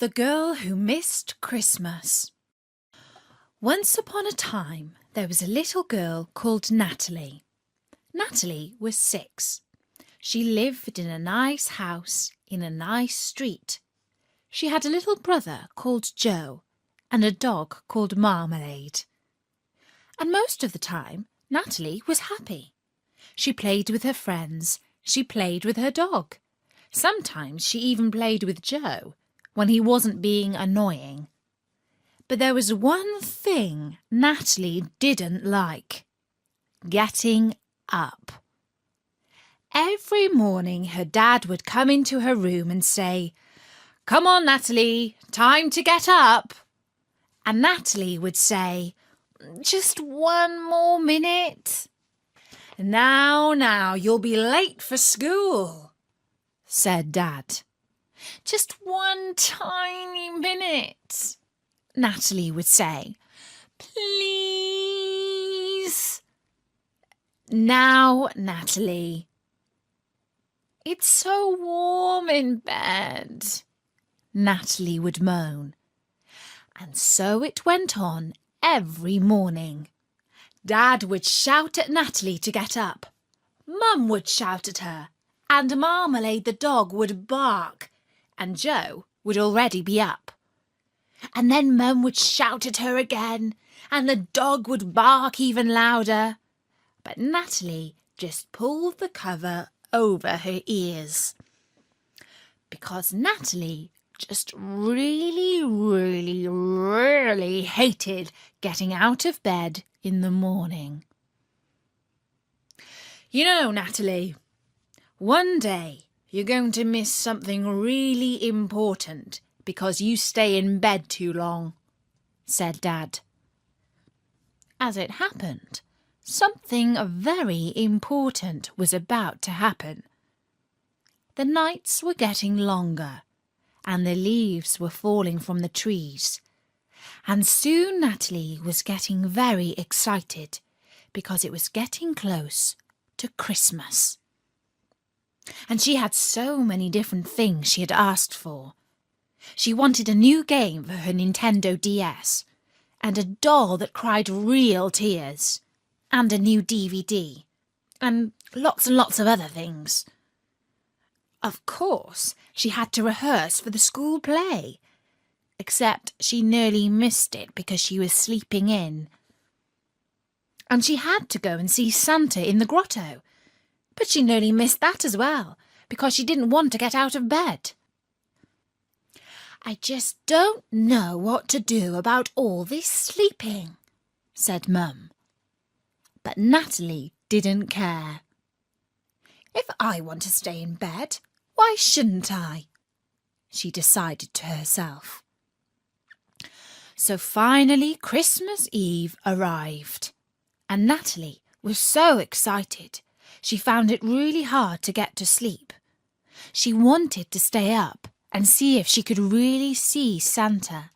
The Girl Who Missed Christmas. Once upon a time, there was a little girl called Natalie. Natalie was 6. She lived in a nice house in a nice street. She had a little brother called Joe and a dog called Marmalade. And most of the time, Natalie was happy. She played with her friends. She played with her dog. Sometimes she even played with Joe when he wasn't being annoying. But there was one thing Natalie didn't like: getting up. Every morning her dad would come into her room and say, "Come on, Natalie, time to get up." And Natalie would say, "Just one more minute." Now, you'll be late for school," said Dad. "Just one tiny minute," Natalie would say. "Please." "Now, Natalie." "It's so warm in bed," Natalie would moan. And so it went on every morning. Dad would shout at Natalie to get up. Mum would shout at her, and Marmalade the dog would bark, and Joe would already be up. And then Mum would shout at her again, and the dog would bark even louder. But Natalie just pulled the cover over her ears. Because Natalie just really hated getting out of bed in the morning. "You know, Natalie, one day you're going to miss something really important because you stay in bed too long," said Dad. As it happened, something very important was about to happen. The nights were getting longer, and the leaves were falling from the trees. And soon Natalie was getting very excited because it was getting close to Christmas. And she had so many different things she had asked for. She wanted a new game for her Nintendo DS, and a doll that cried real tears, and a new DVD, and lots of other things. Of course, she had to rehearse for the school play, except she nearly missed it because she was sleeping in. And she had to go and see Santa in the grotto, but she nearly missed that as well because she didn't want to get out of bed. "I just don't know what to do about all this sleeping," said Mum. But Natalie didn't care. "If I want to stay in bed, why shouldn't I?" she decided to herself. So finally Christmas Eve arrived, and Natalie was so excited she found it really hard to get to sleep. She wanted to stay up and see if she could really see Santa.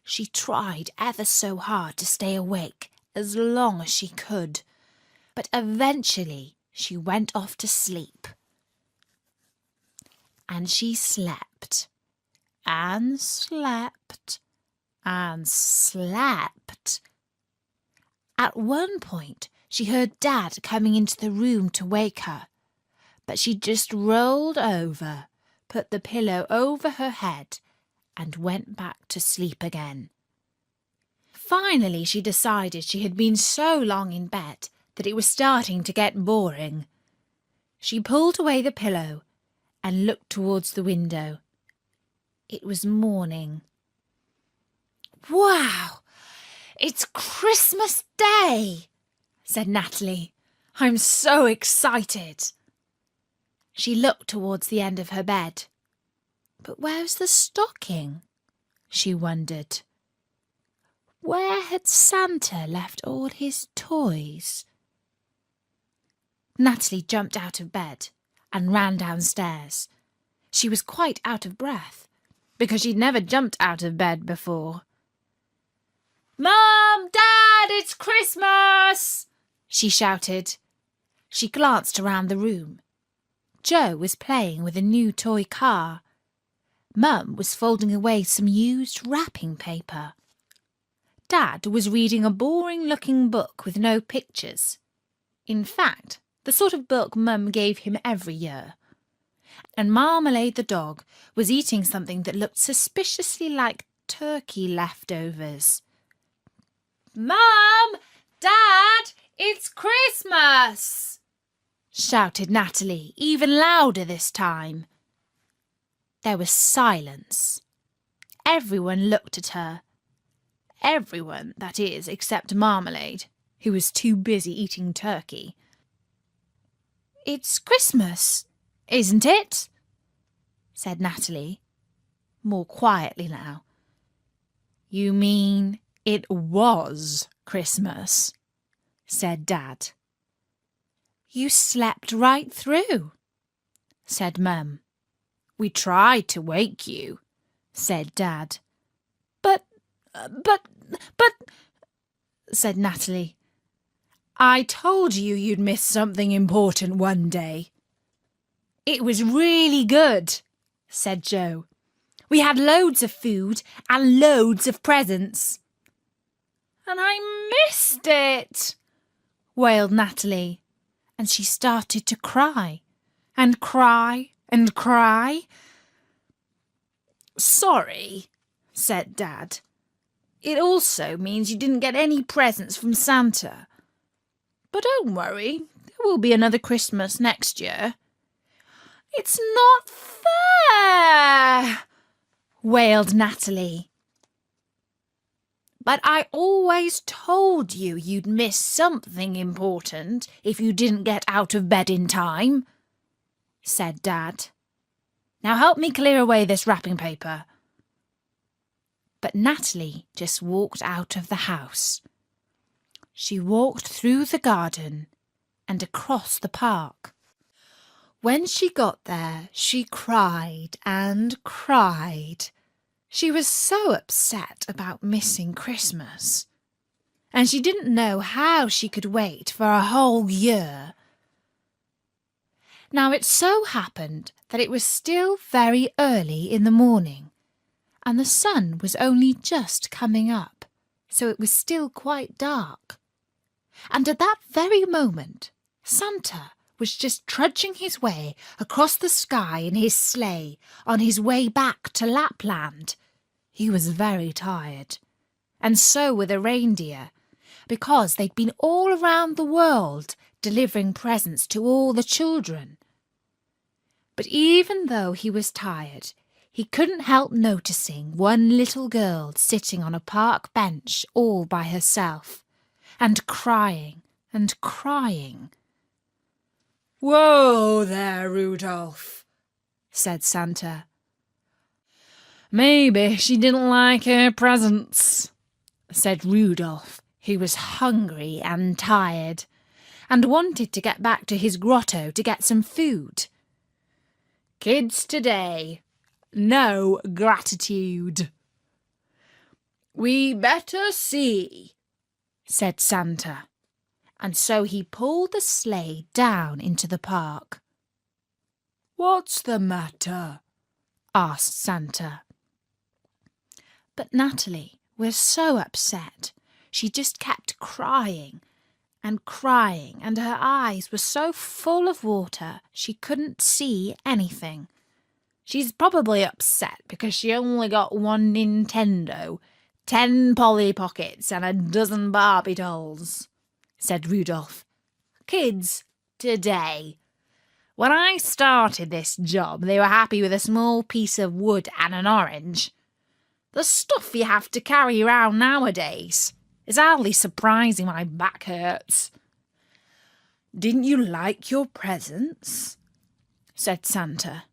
She tried ever so hard to stay awake as long as she could, but eventually she went off to sleep. And she slept, and slept, and slept. At one point, she heard Dad coming into the room to wake her, but she just rolled over, put the pillow over her head, and went back to sleep again. Finally, she decided she had been so long in bed that it was starting to get boring. She pulled away the pillow and looked towards the window. It was morning. "Wow! It's Christmas Day!" said Natalie. "I'm so excited." She looked towards the end of her bed. But where's the stocking? She wondered. Where had Santa left all his toys? Natalie jumped out of bed and ran downstairs. She was quite out of breath because she'd never jumped out of bed before. "Mum! Dad! It's Christmas!" she shouted. She glanced around the room. Joe was playing with a new toy car. Mum was folding away some used wrapping paper. Dad was reading a boring-looking book with no pictures. In fact, the sort of book Mum gave him every year. And Marmalade the dog was eating something that looked suspiciously like turkey leftovers. "Mum! Dad! It's Christmas!" shouted Natalie, even louder this time. There was silence. Everyone looked at her. Everyone, that is, except Marmalade, who was too busy eating turkey. "It's Christmas, isn't it?" said Natalie, more quietly now. "You mean it was Christmas?" said Dad. "You slept right through," said Mum. "We tried to wake you," said Dad. But, said Natalie. "I told you you'd miss something important one day." "It was really good," said Joe. "We had loads of food and loads of presents." "And I missed it," wailed Natalie, and she started to cry and cry and cry. "Sorry," said Dad. "It also means you didn't get any presents from Santa. But don't worry, there will be another Christmas next year." "It's not fair," wailed Natalie. "But I always told you you'd miss something important if you didn't get out of bed in time," said Dad. "Now help me clear away this wrapping paper." But Natalie just walked out of the house. She walked through the garden and across the park. When she got there, she cried and cried. She was so upset about missing Christmas, and she didn't know how she could wait for a whole year. Now it so happened that it was still very early in the morning, and the sun was only just coming up, so it was still quite dark. And at that very moment, Santa was just trudging his way across the sky in his sleigh on his way back to Lapland. He was very tired, and so were the reindeer, because they'd been all around the world delivering presents to all the children. But even though he was tired, he couldn't help noticing one little girl sitting on a park bench all by herself, and crying and crying. "Whoa there, Rudolph," said Santa. "Maybe she didn't like her presents," said Rudolph, who was hungry and tired, and wanted to get back to his grotto to get some food. "Kids today, no gratitude." "We better see," said Santa, and so he pulled the sleigh down into the park. "What's the matter?" asked Santa. But Natalie was so upset. She just kept crying and crying, and her eyes were so full of water she couldn't see anything. "She's probably upset because she only got one Nintendo, 10 Polly Pockets and a dozen Barbie dolls," said Rudolph. "Kids today. When I started this job, they were happy with a small piece of wood and an orange. The stuff you have to carry around nowadays. It's hardly surprising my back hurts." "Didn't you like your presents?" said Santa.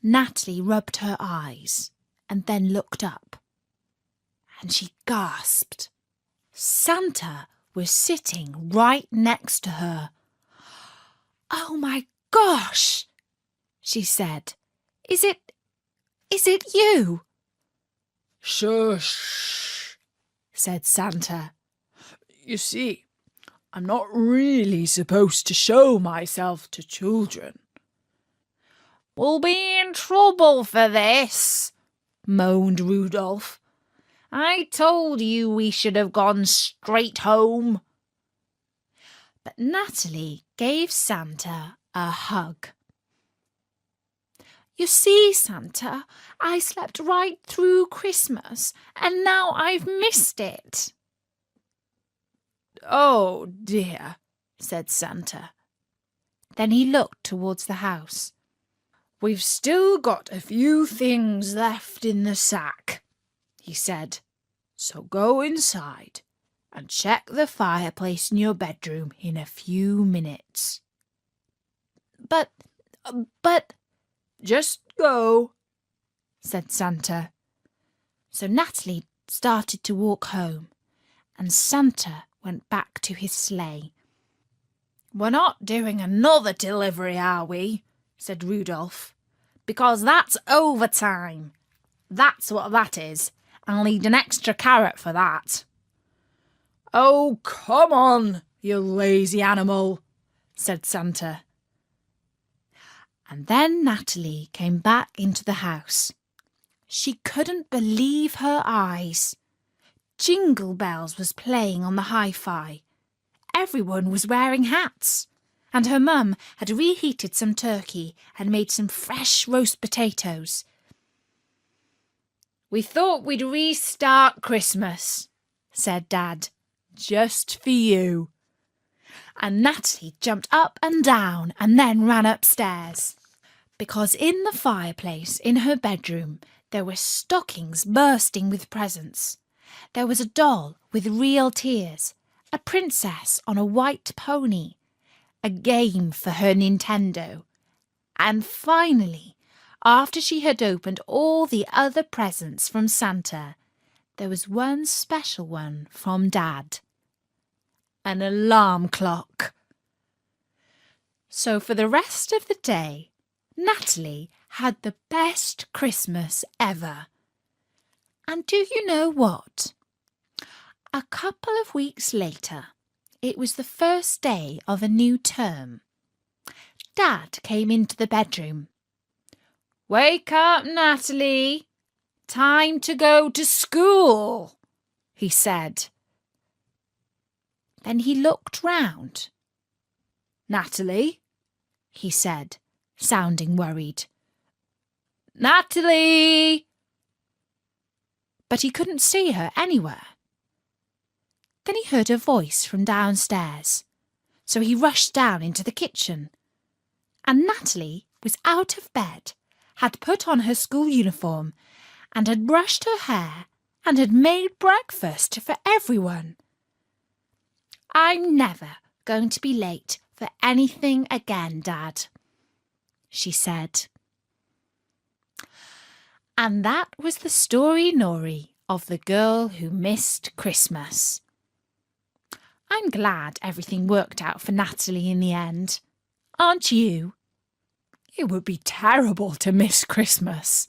Natalie rubbed her eyes and then looked up, and she gasped. Santa was sitting right next to her. "Oh my gosh," she said. Is it you?" "Shush," said Santa. "You see, I'm not really supposed to show myself to children." We'll be in trouble for this, moaned Rudolph. I told you we should have gone straight home. But Natalie gave Santa a hug. You see, Santa, I slept right through Christmas, and now I've missed it. Oh, dear, said Santa. Then he looked towards the house. We've still got a few things left in the sack, he said. So go inside and check the fireplace in your bedroom in a few minutes. But... Just go, said Santa. So Natalie started to walk home, and Santa went back to his sleigh. We're not doing another delivery, are we? Said Rudolph. Because that's overtime. That's what that is. I'll need an extra carrot for that. Oh, come on, you lazy animal, said Santa. And then Natalie came back into the house. She couldn't believe her eyes. Jingle Bells was playing on the hi-fi. Everyone was wearing hats. And her mum had reheated some turkey and made some fresh roast potatoes. We thought we'd restart Christmas, said Dad, just for you. And Natalie jumped up and down and then ran upstairs. Because in the fireplace in her bedroom there were stockings bursting with presents. There was a doll with real tears, a princess on a white pony, a game for her Nintendo, and finally, after she had opened all the other presents from Santa, there was one special one from Dad. An alarm clock. So for the rest of the day, Natalie had the best Christmas ever. And do you know what? A couple of weeks later, it was the first day of a new term. Dad came into the bedroom. Wake up, Natalie. Time to go to school, he said. Then he looked round. Natalie, he said, sounding worried. Natalie! But he couldn't see her anywhere. Then he heard a voice from downstairs, so he rushed down into the kitchen. And Natalie was out of bed, had put on her school uniform, and had brushed her hair, and had made breakfast for everyone. I'm never going to be late for anything again, Dad, she said. And that was the story, Nori, of the girl who missed Christmas. I'm glad everything worked out for Natalie in the end. Aren't you? It would be terrible to miss Christmas.